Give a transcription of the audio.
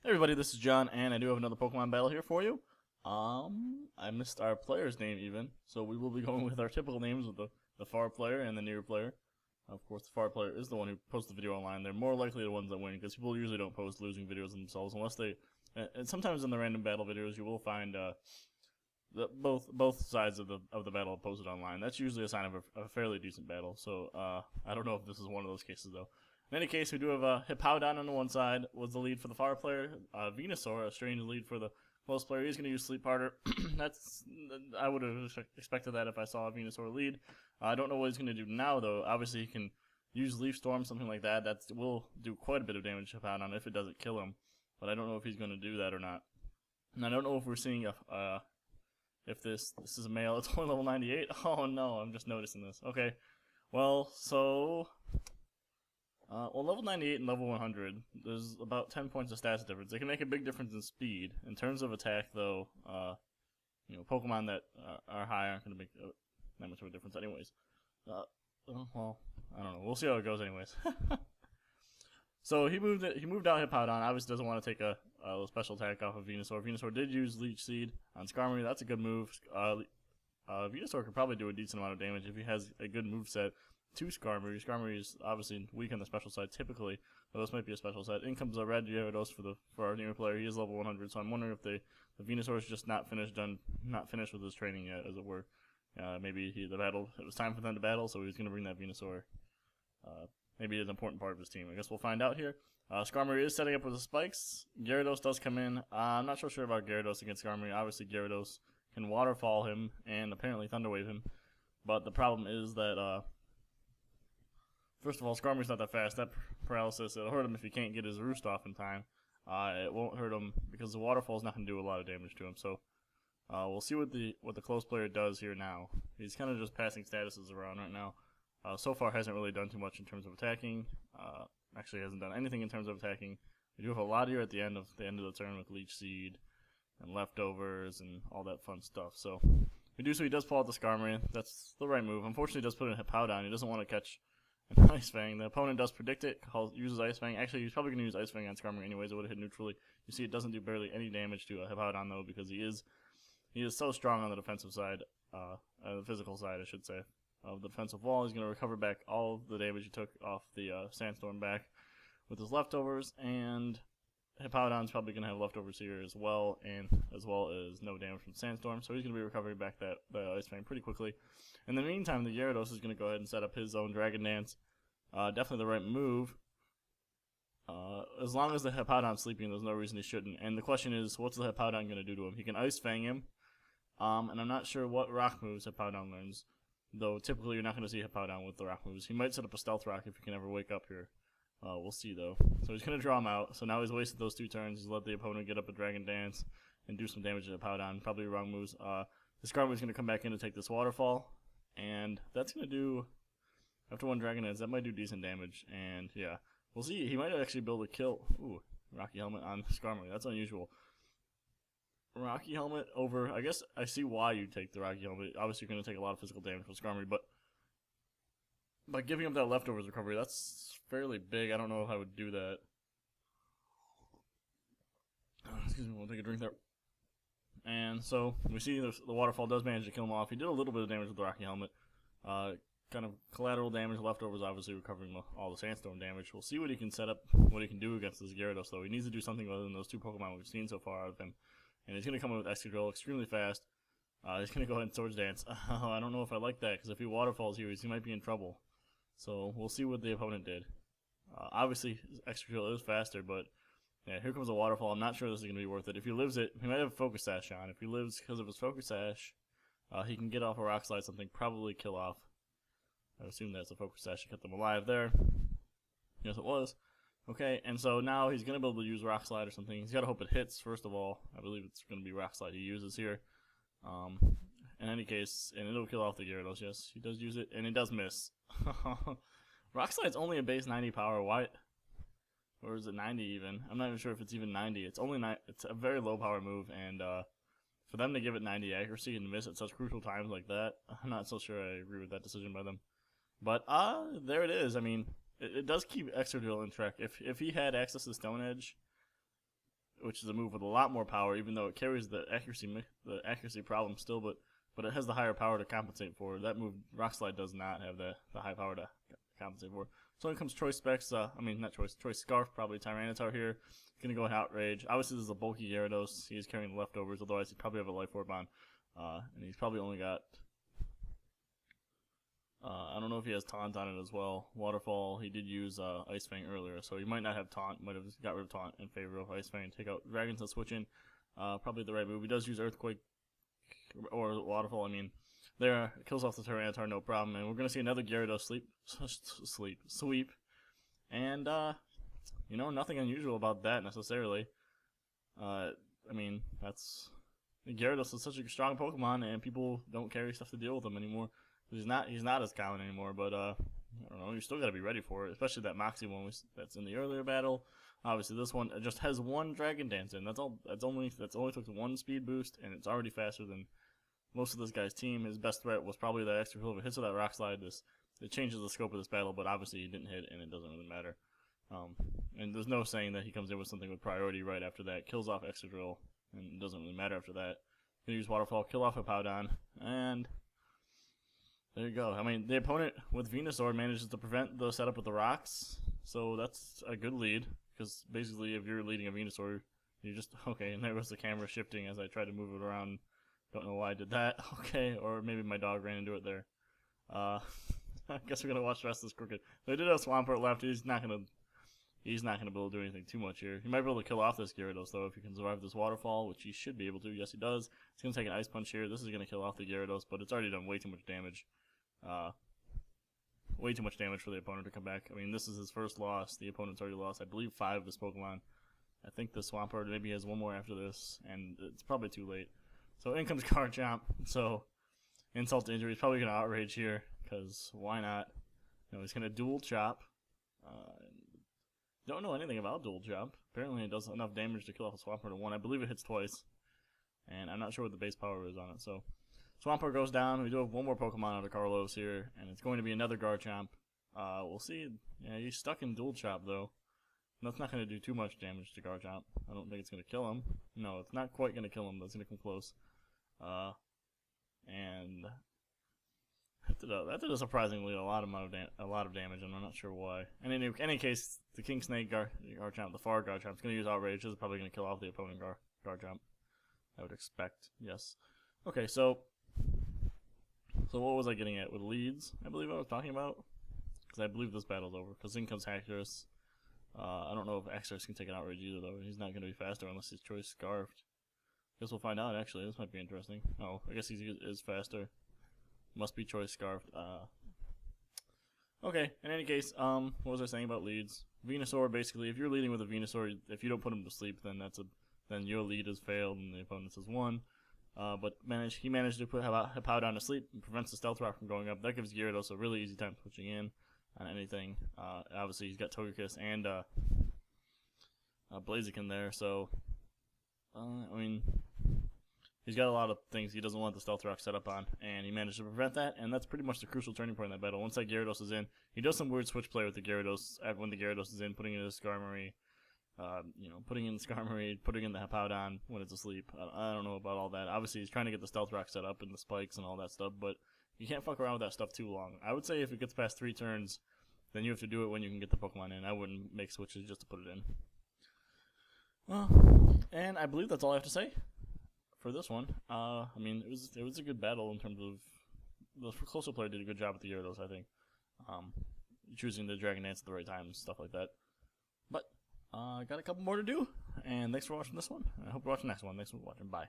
Hey everybody, this is John, and I do have another Pokemon battle here for you. I missed our player's name even, so we will be going with our typical names with the far player and the near player. Of course, the far player is the one who posts the video online. They're more likely the ones that win, because people usually don't post losing videos themselves, unless they... And sometimes in the random battle videos, you will find both sides of the battle posted online. That's usually a sign of a fairly decent battle, so I don't know if this is one of those cases, though. In any case, we do have Hippowdon on the one side, was the lead for the far player. Venusaur, a strange lead for the close player. He's going to use Sleep Harder. I would have expected that if I saw a Venusaur lead. I don't know what he's going to do now, though. Obviously, he can use Leaf Storm, something like that. That will do quite a bit of damage to Hippowdon if it doesn't kill him. But I don't know if he's going to do that or not. And I don't know if we're seeing if this is a male. It's only level 98. Oh no, I'm just noticing this. Okay, well, so... level 98 and level 100, there's about 10 points of stats difference. They can make a big difference in speed. In terms of attack, though, Pokemon that are high aren't going to make that much of a difference anyways. Well, I don't know. We'll see how it goes anyways. So he moved out Hippowdon. Obviously doesn't want to take a special attack off of Venusaur. Venusaur did use Leech Seed on Skarmory. That's a good move. Venusaur could probably do a decent amount of damage if he has a good moveset to Skarmory. Skarmory is obviously weak on the special side typically, but this might be a special side. In comes a red Gyarados for our newer player. He is level 100, so I'm wondering if the Venusaur is just not finished with his training yet, as it were. Maybe it was time for them to battle, so he was going to bring that Venusaur. Maybe an important part of his team. I guess we'll find out here. Skarmory is setting up with the spikes. Gyarados does come in. I'm not so sure about Gyarados against Skarmory. Obviously, Gyarados can Waterfall him and apparently Thunder Wave him, but the problem is that first of all, Skarmory's not that fast. That paralysis, it'll hurt him if he can't get his roost off in time. It won't hurt him because the waterfall's not going to do a lot of damage to him. So we'll see what the close player does here now. He's kind of just passing statuses around right now. So far hasn't really done too much in terms of attacking. Actually hasn't done anything in terms of attacking. We do have a lot here at the end of the turn with Leech Seed and leftovers and all that fun stuff. So he does pull out the Skarmory. That's the right move. Unfortunately, he does put in Hippowdon. He doesn't want to catch an Ice Fang. The opponent does predict it, uses Ice Fang. Actually, he's probably going to use Ice Fang on Skarmory anyways. It would have hit neutrally. You see, it doesn't do barely any damage to Hippowdon, though, because he is so strong on the defensive side, the physical side, I should say, of the defensive wall. He's going to recover back all of the damage he took off the Sandstorm back with his leftovers, and Hippowdon's probably going to have leftovers here as well as no damage from Sandstorm, so he's going to be recovering back that Ice Fang pretty quickly. In the meantime, the Gyarados is going to go ahead and set up his own Dragon Dance. Definitely the right move. As long as the Hippowdon's sleeping, there's no reason he shouldn't. And the question is, what's the Hippowdon going to do to him? He can Ice Fang him, and I'm not sure what rock moves Hippowdon learns, though typically you're not going to see Hippowdon with the rock moves. He might set up a Stealth Rock if he can ever wake up here. We'll see, though. So he's going to draw him out. So now he's wasted those 2 turns. He's let the opponent get up a Dragon Dance and do some damage to Hippowdon. Probably wrong moves. The Skarmory's going to come back in to take this Waterfall. And that's going to do, after 1 Dragon Dance, that might do decent damage. And yeah, we'll see. He might actually be able to kill. Ooh, Rocky Helmet on Skarmory. That's unusual. Rocky Helmet over, I guess I see why you take the Rocky Helmet. Obviously, you're going to take a lot of physical damage from Skarmory, but by giving up that leftovers recovery, that's fairly big. I don't know if I would do that. Excuse me, we'll take a drink there. And so we see the Waterfall does manage to kill him off. He did a little bit of damage with the Rocky Helmet. Kind of collateral damage, leftovers obviously recovering all the Sandstorm damage. We'll see what he can set up, what he can do against this Gyarados, though. He needs to do something other than those 2 Pokemon we've seen so far out of him. And he's going to come in with Excadrill extremely fast. He's going to go ahead and Swords Dance. I don't know if I like that, because if he Waterfalls here, he might be in trouble. So we'll see what the opponent did. Obviously, Excadrill is faster, but yeah, here comes a Waterfall. I'm not sure this is going to be worth it. If he lives it, he might have a Focus Sash on. If he lives because of his Focus Sash, he can get off a Rock Slide, something, probably kill off. I assume that's a Focus Sash to keep them alive there. Yes, it was. Okay, and so now he's going to be able to use Rock Slide or something. He's got to hope it hits, first of all. I believe it's going to be Rock Slide he uses here. In any case, and it'll kill off the Gyarados, yes. He does use it, and it does miss. Rock Slide's only a base 90 power. Why? Or is it 90 even? I'm not even sure if it's even 90. It's only it's a very low power move, and for them to give it 90 accuracy and miss at such crucial times like that, I'm not so sure I agree with that decision by them. But there it is. I mean, it does keep Excadrill in track. If he had access to Stone Edge, which is a move with a lot more power, even though it carries the accuracy problem still, but it has the higher power to compensate for. That move, Rock Slide, does not have the high power to compensate for. So in comes Choice Specs, Choice Scarf, probably Tyranitar here. Gonna go in Outrage. Obviously, this is a bulky Gyarados. He's carrying the leftovers, otherwise he'd probably have a Life Orb on. And he's probably only got, I don't know if he has Taunt on it as well. Waterfall, he did use Ice Fang earlier, so he might not have Taunt, might have got rid of Taunt in favor of Ice Fang. Take out Dragons and switch in, probably the right move. He does use Earthquake or Waterfall, I mean. There, kills off the Tyranitar, no problem, and we're going to see another Gyarados sweep, and, you know, nothing unusual about that, necessarily. I mean, Gyarados is such a strong Pokemon, and people don't carry stuff to deal with him anymore. He's not as common anymore, but, I don't know, you still got to be ready for it, especially that Moxie one that's in the earlier battle. Obviously, this one just has one Dragon Dance in, that's only took one speed boost, and it's already faster than most of this guy's team. His best threat was probably that extra fill. If it hits with that Rock Slide, it changes the scope of this battle, but obviously he didn't hit, and it doesn't really matter. And there's no saying that he comes in with something with priority right after that. Kills off Extra Drill, and it doesn't really matter after that. Gonna use Waterfall, kill off a Powdon, and there you go. I mean, the opponent with Venusaur manages to prevent the setup with the rocks, so that's a good lead, because basically if you're leading a Venusaur, you just, okay, and there was the camera shifting as I tried to move it around. Don't know why I did that. Okay, or maybe my dog ran into it there. I guess we're gonna watch the rest of this crooked. So I did have Swampert left. He's not gonna be able to do anything too much here. He might be able to kill off this Gyarados though if he can survive this Waterfall, which he should be able to. Yes, he does. He's gonna take an Ice Punch here. This is gonna kill off the Gyarados, but it's already done way too much damage. Way too much damage for the opponent to come back. I mean, this is his first loss. The opponent's already lost, I believe, 5 of his Pokemon. I think the Swampert maybe has one more after this, and it's probably too late. So in comes Garchomp. So insult to injury. He's probably going to Outrage here, because why not? You know, he's going to Dual Chop. Don't know anything about Dual Chop. Apparently it does enough damage to kill off a Swampert in one. I believe it hits twice. And I'm not sure what the base power is on it. So Swampert goes down. We do have one more Pokemon out of Carlos here, and it's going to be another Garchomp. We'll see. Yeah, he's stuck in Dual Chop, though. That's not going to do too much damage to Garchomp. I don't think it's going to kill him. No, it's not quite going to kill him, but it's going to come close. And that did a surprisingly a lot of damage, and I'm not sure why. And in any case, the King Snake Garchomp, the Far Garchomp, is going to use Outrage. This is probably going to kill off the opponent Garchomp. I would expect, yes. Okay, so what was I getting at with leads? I believe I was talking about, because I believe this battle's over. Because in comes Haxorus. I don't know if Haxorus can take an Outrage either, though. He's not going to be faster unless he's Choice Scarfed. Guess we'll find out, actually. This might be interesting. Oh, I guess he is faster. Must be Choice Scarfed. Okay, in any case, what was I saying about leads? Venusaur, basically, if you're leading with a Venusaur, if you don't put him to sleep, then your lead has failed and the opponent's has won. But he managed to put Hippowdon to sleep and prevents the Stealth Rock from going up. That gives Gyarados a really easy time switching in on anything. Obviously, he's got Togekiss and Blaziken there, so I mean, he's got a lot of things he doesn't want the Stealth Rock set up on, and he managed to prevent that, and that's pretty much the crucial turning point in that battle. Once that Gyarados is in, he does some weird switch play with the Gyarados when the Gyarados is in, putting in his Skarmory, putting in Skarmory, putting in the Hippowdon when it's asleep. I don't know about all that. Obviously, he's trying to get the Stealth Rock set up and the spikes and all that stuff, but you can't fuck around with that stuff too long. I would say if it gets past 3 turns, then you have to do it when you can get the Pokemon in. I wouldn't make switches just to put it in. Well, and I believe that's all I have to say for this one. I mean, it was a good battle in terms of the closer player did a good job with the Gyarados, I think. Choosing the Dragon Dance at the right time and stuff like that. But I got a couple more to do, and thanks for watching this one. I hope you're watching the next one. Thanks for watching. Bye.